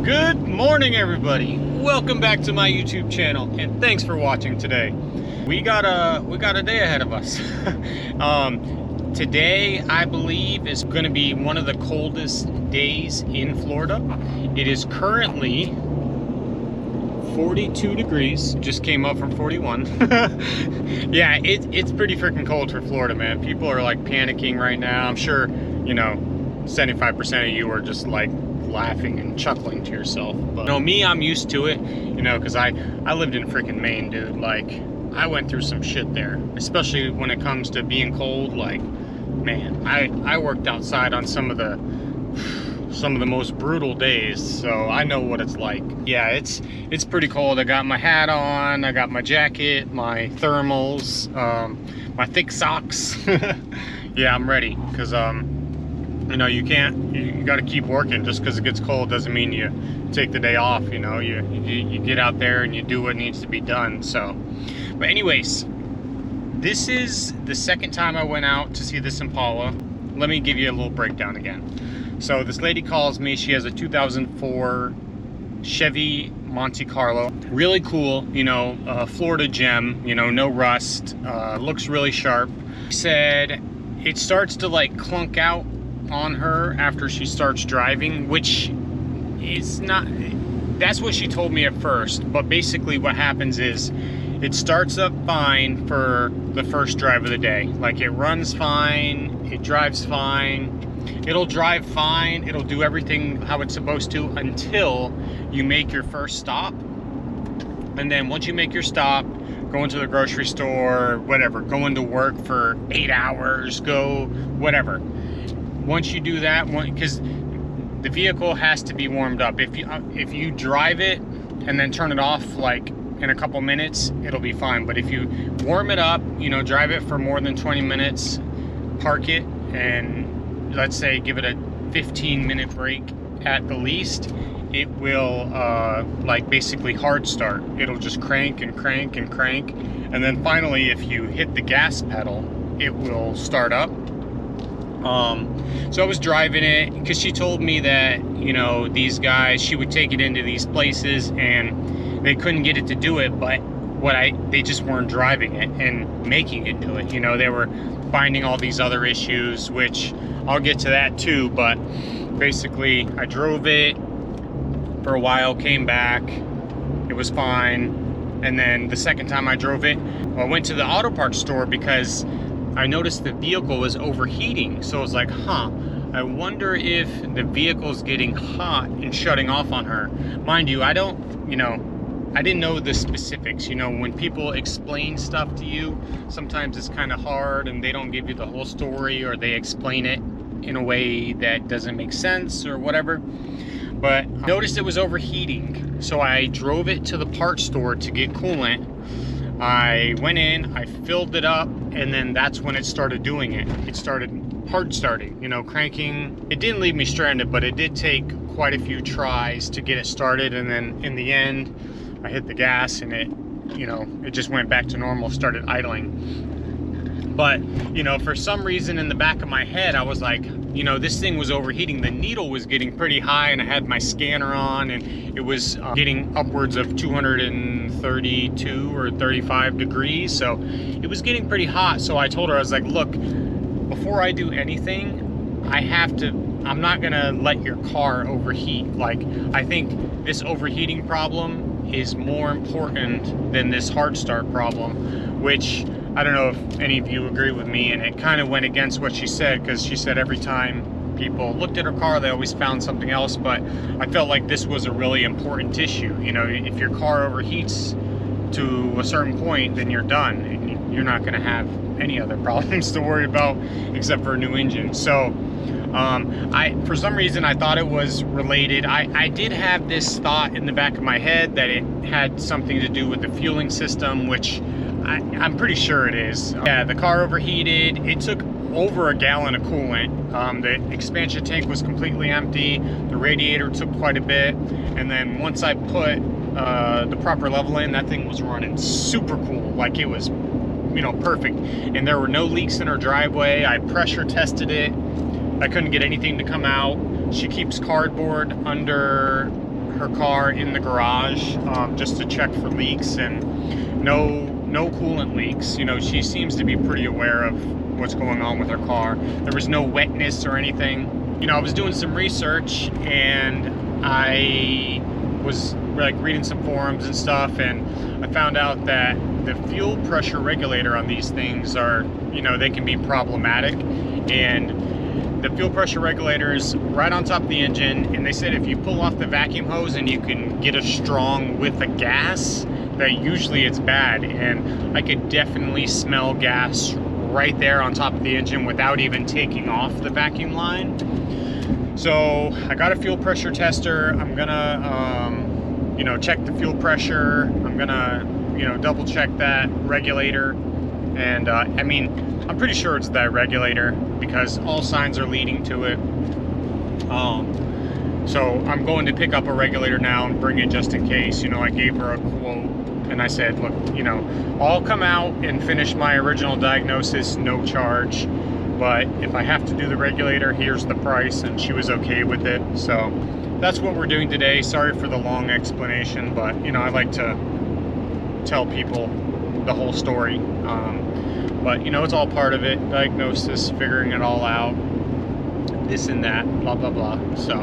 Good morning, everybody. Welcome back to my YouTube channel, and thanks for watching today. We got a day ahead of us. Today, I believe, is going to be one of the coldest days in Florida. It is currently 42 degrees. Just came up from 41. Yeah, it's pretty freaking cold for Florida, man. People are like panicking right now. I'm sure, you know, 75% of you are just like laughing and chuckling to yourself. But you know, me, I'm used to it, you know, because I lived in freaking Maine, dude. Like, I went through some shit there, especially when it comes to being cold. Like, man, I worked outside on some of the most brutal days, so I know what it's like. Yeah, it's pretty cold. I got my hat on, I got my jacket, my thermals, my thick socks. Yeah, I'm ready, because you know, you got to keep working. Just because it gets cold doesn't mean you take the day off. You know, you get out there and you do what needs to be done. So, but anyways, this is the second time I went out to see this Impala. Let me give you a little breakdown again. So this lady calls me. She has a 2004 Chevy Monte Carlo. Really cool, you know, Florida gem, you know, no rust, looks really sharp. She said it starts to like clunk out on her after she starts driving, which is not, that's what she told me at first. But basically what happens is it starts up fine for the first drive of the day. Like, it runs fine, it drives fine, it'll drive fine, it'll do everything how it's supposed to until you make your first stop. And then once you make your stop, go into the grocery store, whatever, go into work for 8 hours, go whatever. Once you do that, because the vehicle has to be warmed up. If you drive it and then turn it off like in a couple minutes, it'll be fine. But if you warm it up, you know, drive it for more than 20 minutes, park it, and let's say give it a 15-minute break at the least, it will like basically hard start. It'll just crank and crank and crank, and then finally if you hit the gas pedal, it will start up. So I was driving it because she told me that, you know, these guys, she would take it into these places and they couldn't get it to do it, but they just weren't driving it and making it do it. You know, they were finding all these other issues, which I'll get to that too. But basically I drove it for a while, came back, it was fine. And then the second time I drove it, I went to the auto parts store because I noticed the vehicle was overheating. So I was like, huh, I wonder if the vehicle's getting hot and shutting off on her. Mind you, I didn't know the specifics. You know, when people explain stuff to you, sometimes it's kind of hard and they don't give you the whole story, or they explain it in a way that doesn't make sense or whatever. But I noticed it was overheating. So I drove it to the parts store to get coolant. I went in, I filled it up, and then that's when it started doing it. It started hard starting, you know, cranking. It didn't leave me stranded, but it did take quite a few tries to get it started. And then in the end, I hit the gas and it, you know, it just went back to normal, started idling. But, you know, for some reason in the back of my head, I was like, you know, this thing was overheating. The needle was getting pretty high, and I had my scanner on, and it was getting upwards of 232 or 35 degrees. So it was getting pretty hot. So I told her, I was like, look, before I do anything, I'm not gonna let your car overheat. Like, I think this overheating problem is more important than this hard start problem, which I don't know if any of you agree with me. And it kind of went against what she said, because she said every time people looked at her car, they always found something else. But I felt like this was a really important issue. You know, if your car overheats to a certain point, then you're done, and you're not going to have any other problems to worry about except for a new engine. So for some reason I thought it was related. I did have this thought in the back of my head that it had something to do with the fueling system, which I'm pretty sure it is. Yeah, the car overheated. It took over a gallon of coolant. The expansion tank was completely empty. The radiator took quite a bit. And then once I put the proper level in, that thing was running super cool. Like, it was, you know, perfect. And there were no leaks in her driveway. I pressure tested it. I couldn't get anything to come out. She keeps cardboard under her car in the garage just to check for leaks, and no coolant leaks. You know, she seems to be pretty aware of what's going on with her car. There was no wetness or anything. You know, I was doing some research, and I was like reading some forums and stuff, and I found out that the fuel pressure regulator on these things are, you know, they can be problematic. And the fuel pressure regulator is right on top of the engine, and they said if you pull off the vacuum hose and you can get a strong whiff of gas, that usually it's bad. And I could definitely smell gas right there on top of the engine without even taking off the vacuum line. So I got a fuel pressure tester. I'm gonna you know, check the fuel pressure. I'm gonna, you know, double check that regulator. And I mean, I'm pretty sure it's that regulator because all signs are leading to it. So I'm going to pick up a regulator now and bring it just in case. You know, I gave her a quote and I said, look, you know, I'll come out and finish my original diagnosis, no charge. But if I have to do the regulator, here's the price, and she was okay with it. So that's what we're doing today. Sorry for the long explanation, but you know, I like to tell people the whole story. But you know, it's all part of it. Diagnosis, figuring it all out, this and that, blah blah blah. So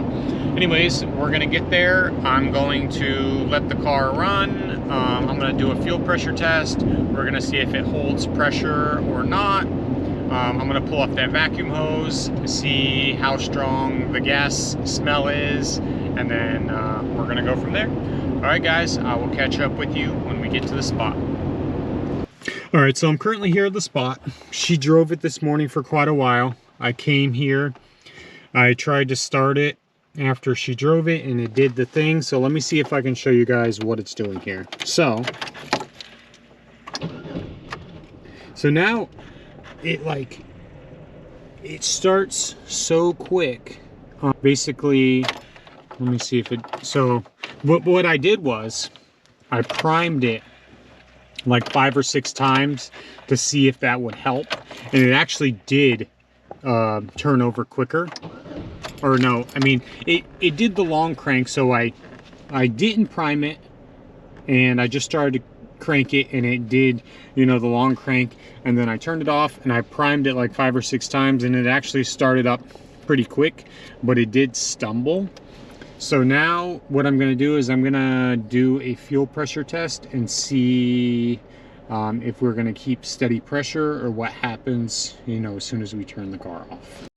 anyways, we're gonna get there. I'm going to let the car run. I'm gonna do a fuel pressure test. We're gonna see if it holds pressure or not. I'm gonna pull off that vacuum hose to see how strong the gas smell is, and then we're gonna go from there. All right, guys, I will catch up with you when we get to the spot. All right, so I'm currently here at the spot. She drove it this morning for quite a while. I came here, I tried to start it after she drove it, and it did the thing. So let me see if I can show you guys what it's doing here. So now it starts so quick. Basically, let me see if it, so what I did was I primed it like 5 or 6 times to see if that would help, and it actually did turn over quicker. Or no, I mean, it did the long crank. So I didn't prime it, and I just started to crank it, and it did, you know, the long crank. And then I turned it off and I primed it like 5 or 6 times, and it actually started up pretty quick, but it did stumble. So now what I'm going to do is I'm going to do a fuel pressure test and see if we're going to keep steady pressure or what happens, you know, as soon as we turn the car off.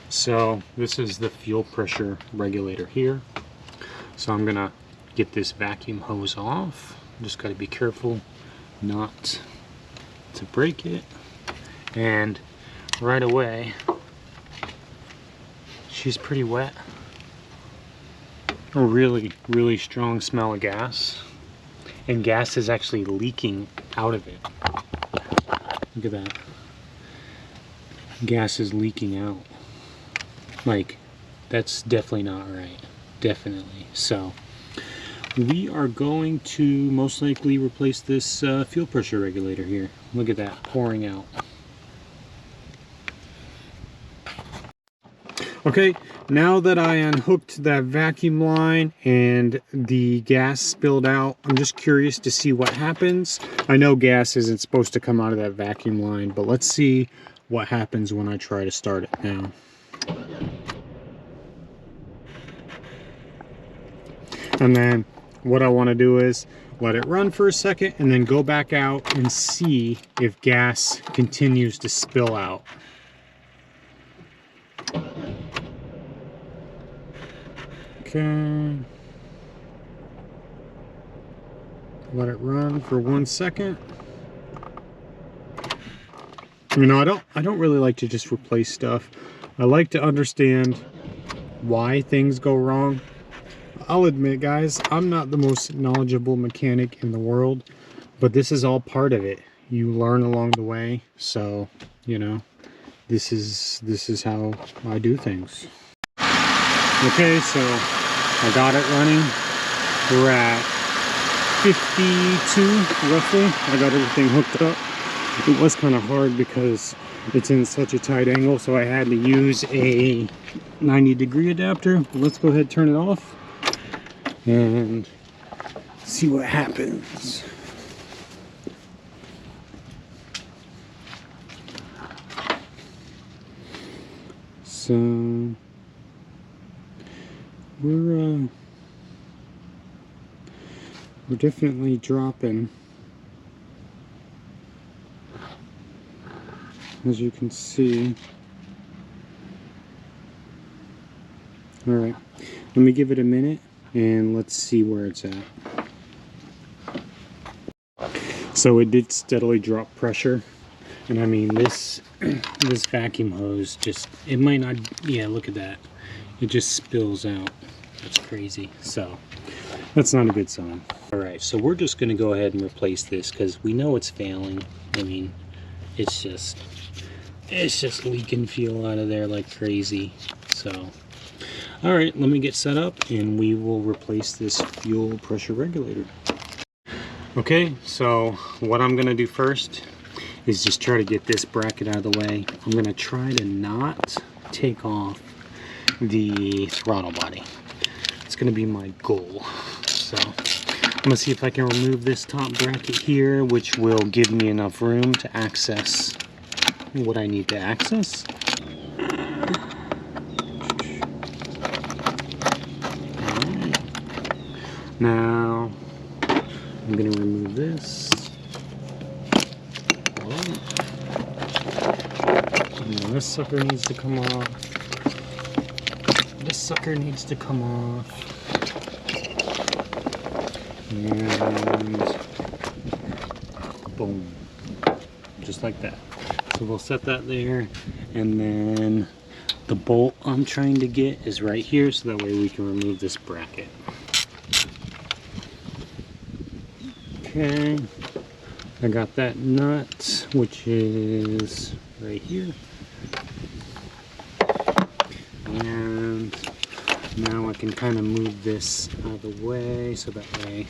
So this is the fuel pressure regulator here. So I'm going to get this vacuum hose off. Just got to be careful not to break it. And right away, she's pretty wet. A really, really strong smell of gas. And gas is actually leaking out of it. Look at that. Gas is leaking out. Like, that's definitely not right. Definitely. So we are going to most likely replace this fuel pressure regulator here. Look at that, pouring out. Okay, now that I unhooked that vacuum line and the gas spilled out, I'm just curious to see what happens. I know gas isn't supposed to come out of that vacuum line, but let's see what happens when I try to start it now. And then what I want to do is let it run for a second and then go back out and see if gas continues to spill out. Okay. Let it run for 1 second. You know, I don't really like to just replace stuff. I like to understand why things go wrong. I'll admit, guys, I'm not the most knowledgeable mechanic in the world, but this is all part of it. You learn along the way, so you know, this is how I do things. Okay, so I got it running. We're at 52 roughly. I got everything hooked up. It was kind of hard because it's in such a tight angle, so I had to use a 90-degree adapter. Let's go ahead and turn it off. and see what happens. So we're definitely dropping, as you can see. All right, let me give it a minute and let's see where it's at. So it did steadily drop pressure, and I mean this this vacuum hose just, it might not, yeah, look at that, it just spills out. That's crazy. So that's not a good sign. All right, so we're just gonna go ahead and replace this because we know it's failing. I mean, it's just leaking fuel out of there like crazy. So all right, let me get set up and we will replace this fuel pressure regulator. Okay, so what I'm gonna do first is just try to get this bracket out of the way. I'm gonna try to not take off the throttle body. It's gonna be my goal. So I'm gonna see if I can remove this top bracket here, which will give me enough room to access what I need to access. Now I'm gonna remove this. Now this sucker needs to come off. This sucker needs to come off. And boom. Just like that. So we'll set that there, and then the bolt I'm trying to get is right here, so that way we can remove this bracket. Okay, I got that nut, which is right here. And now I can kind of move this out of the way, so that way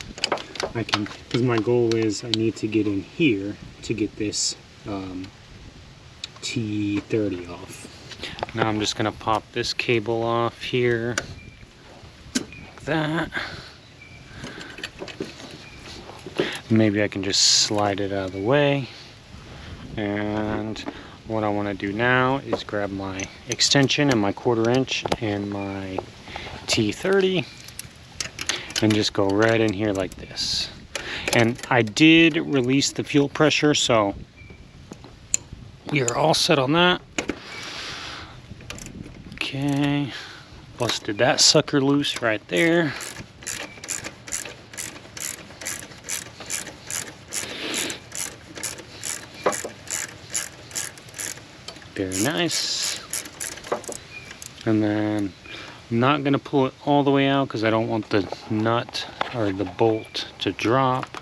I can, because my goal is I need to get in here to get this T30 off. Now I'm just gonna pop this cable off here, like that. Maybe I can just slide it out of the way. And what I want to do now is grab my extension and my 1/4 inch and my T30 and just go right in here like this. And I did release the fuel pressure, so you're all set on that. Okay, busted that sucker loose right there. Very nice. And then I'm not going to pull it all the way out because I don't want the nut or the bolt to drop.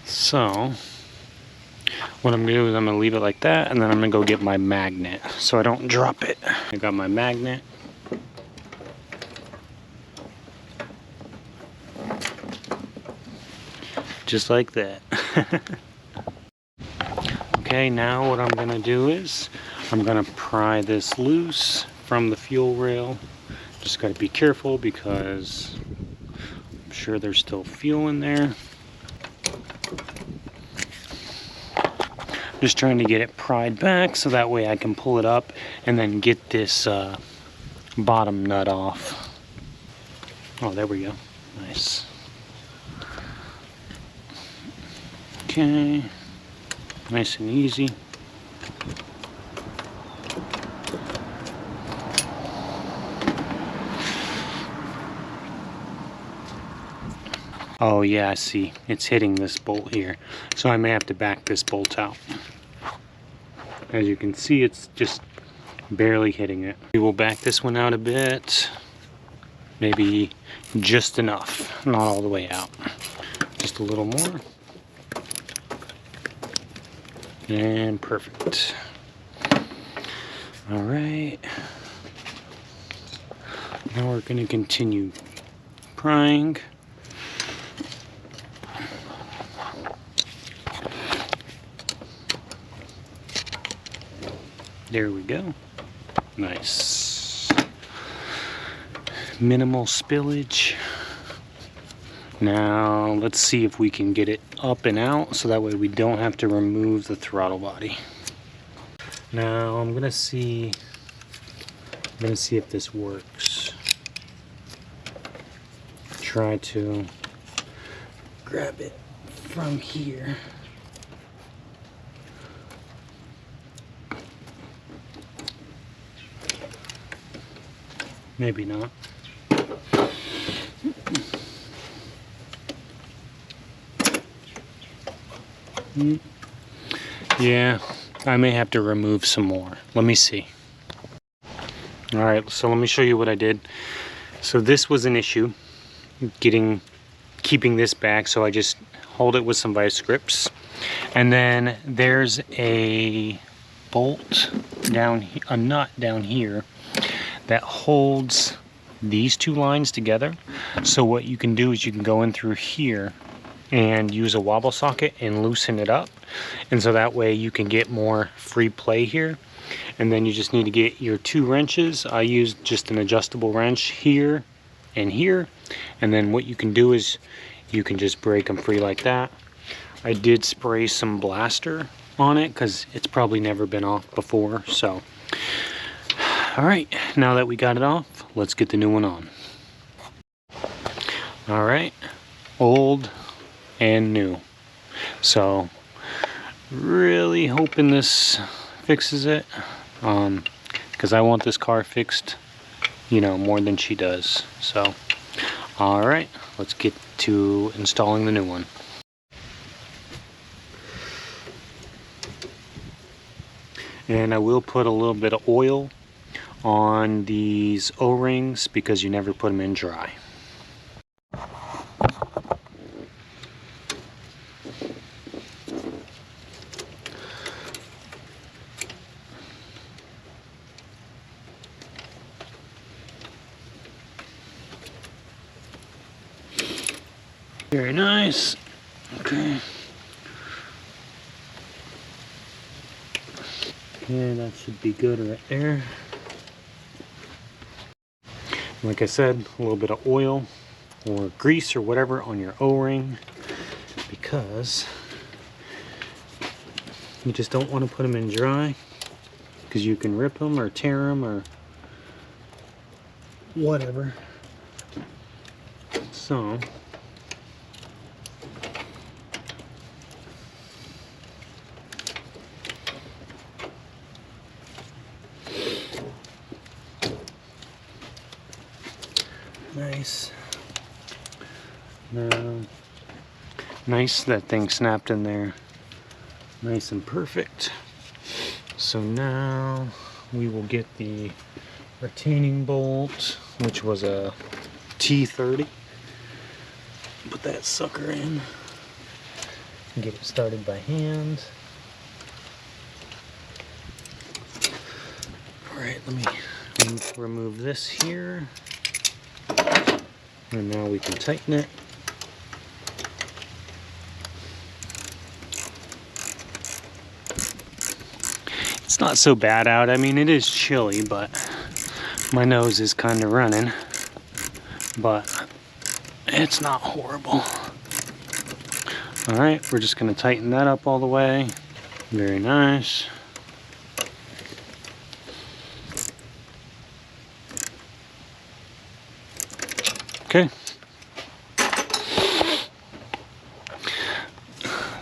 So what I'm going to do is I'm going to leave it like that, and then I'm going to go get my magnet so I don't drop it. I got my magnet. Just like that. Okay, now what I'm going to do is I'm going to pry this loose from the fuel rail. Just got to be careful because I'm sure there's still fuel in there. Just trying to get it pried back so that way I can pull it up and then get this bottom nut off. Oh, there we go. Nice. Okay. Nice and easy. Oh yeah, I see. It's hitting this bolt here. So I may have to back this bolt out. As you can see, it's just barely hitting it. We will back this one out a bit. Maybe just enough. Not all the way out. Just a little more. And perfect. All right. Now we're going to continue prying. There we go. Nice. Minimal spillage. Now let's see if we can get it up and out so that way we don't have to remove the throttle body. Now I'm gonna see if this works. Try to grab it from here. Maybe not. Yeah, I may have to remove some more. Let me see. All right, so let me show you what I did. So this was an issue, keeping this back, so I just hold it with some vice grips. And then there's a bolt down, a nut down here that holds these two lines together. So what you can do is you can go in through here and use a wobble socket and loosen it up, and so that way you can get more free play here. And then you just need to get your 2 wrenches. I used just an adjustable wrench here and here, and then what you can do is you can just break them free like that. I did spray some blaster on it because it's probably never been off before. So all right, now that we got it off, let's get the new one on. All right, old and new. So really hoping this fixes it, because I want this car fixed, you know, more than she does. So all right, let's get to installing the new one. And I will put a little bit of oil on these O-rings because you never put them in dry. Very nice. Okay. Yeah, that should be good right there. Like I said, a little bit of oil or grease or whatever on your O-ring, because you just don't want to put them in dry, because you can rip them or tear them or whatever. So nice. Now, nice, that thing snapped in there nice and perfect. So now we will get the retaining bolt, which was a T30. Put that sucker in and get it started by hand. All right, let me remove this here. And now we can tighten it. It's not so bad out. I mean, it is chilly, but my nose is kind of running. But it's not horrible. All right, we're just gonna tighten that up all the way. Very nice. Okay,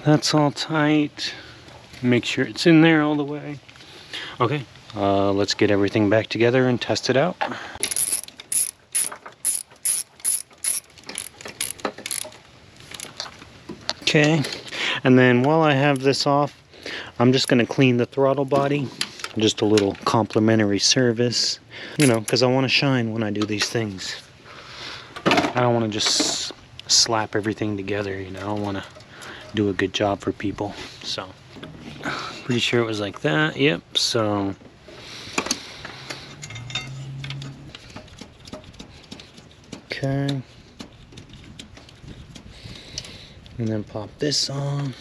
that's all tight. Make sure it's in there all the way. Okay, let's get everything back together and test it out. Okay, and then while I have this off, I'm just going to clean the throttle body. Just a little complimentary service, you know, because I want to shine when I do these things. I don't want to just slap everything together, you know. I want to do a good job for people. So, pretty sure it was like that. Yep, so okay. And then pop this on.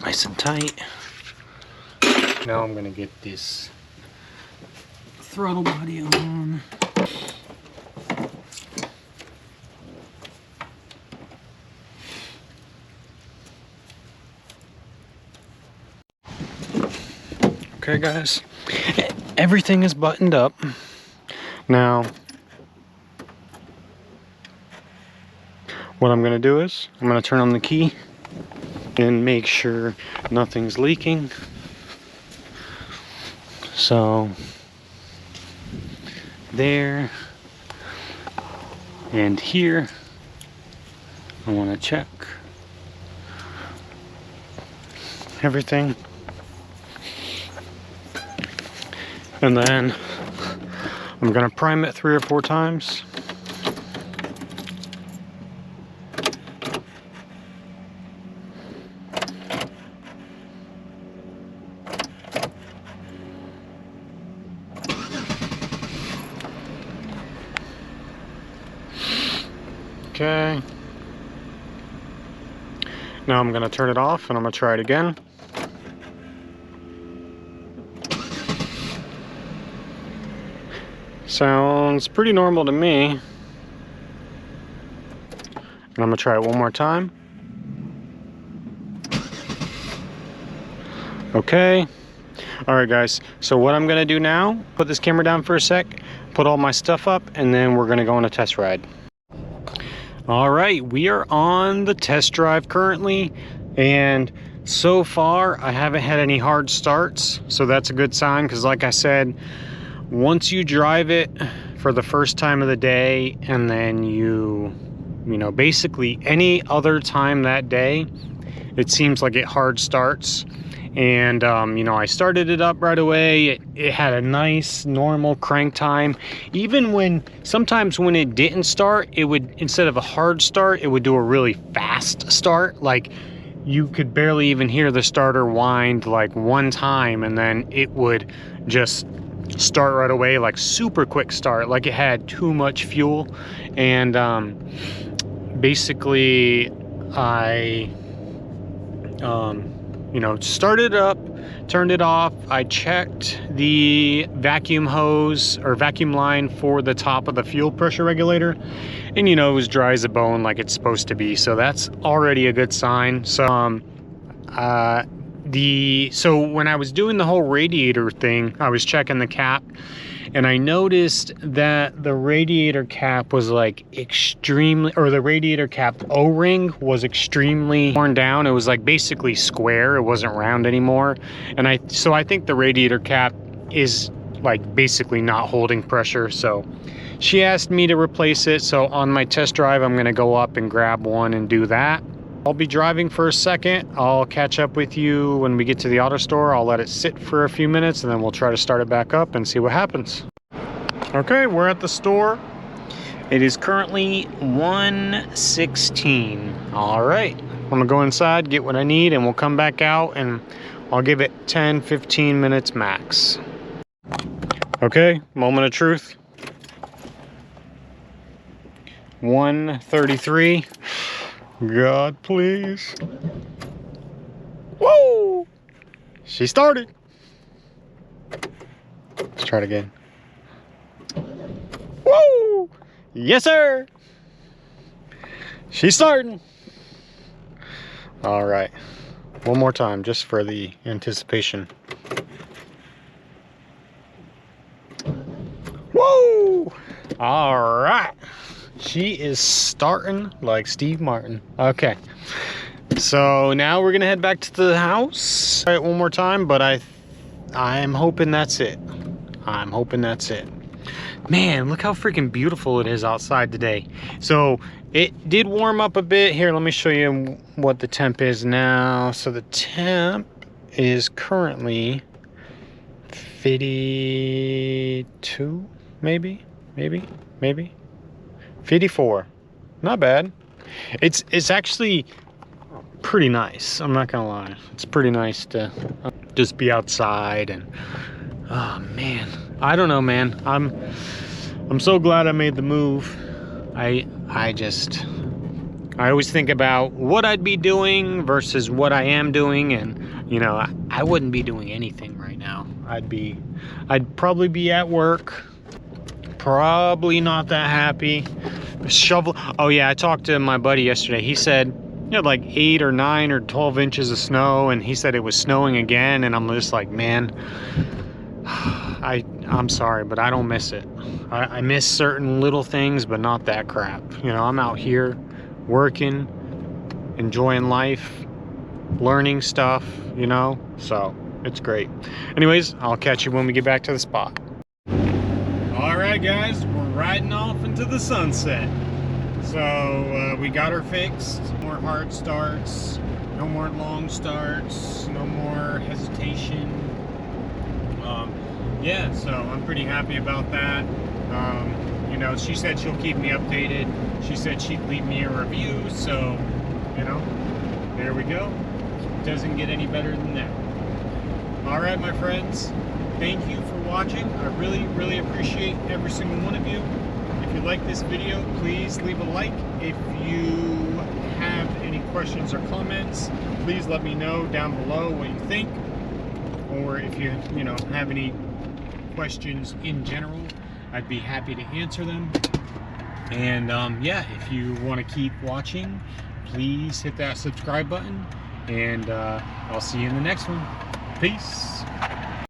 Nice and tight. Now I'm gonna get this throttle body on. Okay, guys, everything is buttoned up. Now, what I'm gonna do is, I'm gonna turn on the key and make sure nothing's leaking. So, there and here, I wanna check everything. And then I'm gonna prime it 3 or 4 times. Okay. Now I'm gonna turn it off and I'm gonna try it again. Sounds pretty normal to me. And I'm gonna try it one more time. Okay. Alright guys, so what I'm gonna do now, put this camera down for a sec, put all my stuff up, and then we're gonna go on a test ride. Alright, we are on the test drive currently, and so far I haven't had any hard starts, so that's a good sign, because like I said, once you drive it for the first time of the day, and then you know, basically any other time that day, it seems like it hard starts. And you know, I started it up right away. It had a nice normal crank time. Even when, sometimes when it didn't start, it would, instead of a hard start, it would do a really fast start. Like, you could barely even hear the starter wind like one time, and then it would just start right away, like super quick start, like it had too much fuel. And basically I you know, started it up, turned it off. I checked the vacuum hose or vacuum line for the top of the fuel pressure regulator, and you know, it was dry as a bone like it's supposed to be, so that's already a good sign. So so when I was doing the whole radiator thing, I was checking the cap, and I noticed that the radiator cap was like extremely, or the radiator cap O-ring was extremely worn down. It was like basically square, it wasn't round anymore. And so I think the radiator cap is like basically not holding pressure. So she asked me to replace it. So on my test drive, I'm gonna go up and grab one and do that. I'll be driving for a second. I'll catch up with you when we get to the auto store. I'll let it sit for a few minutes, and then we'll try to start it back up and see what happens. Okay, we're at the store. It is currently 1:16. All right, I'm gonna go inside, get what I need, and we'll come back out, and I'll give it 10-15 minutes max. Okay, moment of truth. 1:33. God, please. Whoa! She started. Let's try it again. Whoa! Yes, sir. She's starting. All right. One more time, just for the anticipation. Whoa! All right. She is starting like Steve Martin. Okay, so now we're gonna head back to the house. Try it one more time, but I'm hoping that's it. I'm hoping that's it. Man, look how freaking beautiful it is outside today. So it did warm up a bit. Here, let me show you what the temp is now. So the temp is currently 52, maybe 54. Not bad. It's actually pretty nice. I'm not gonna lie. It's pretty nice to just be outside, and oh man, I don't know, man. I'm so glad I made the move. I always think about what I'd be doing versus what I am doing, and you know, I wouldn't be doing anything right now. I'd probably be at work. Probably not that happy. Shovel. Oh yeah, I talked to my buddy yesterday. He said had like 8 or 9 or 12 inches of snow, and he said it was snowing again, and I'm just like, man, I'm sorry, but I don't miss it. I miss certain little things, but not that crap. You know, I'm out here working, enjoying life, learning stuff, you know, so it's great. Anyways, I'll catch you when we get back to the spot. All right, guys, we're riding off into the sunset. So we got her fixed. No more hard starts, no more long starts, no more hesitation. Yeah, so I'm pretty happy about that. You know, she said she'll keep me updated. She said she'd leave me a review, so, you know, there we go. Doesn't get any better than that. All right, my friends, thank you for watching. I really appreciate every single one of you. If you like this video, please leave a like. If you have any questions or comments, please let me know down below what you think, or if you know, have any questions in general, I'd be happy to answer them. And yeah, if you want to keep watching, please hit that subscribe button, and I'll see you in the next one. Peace.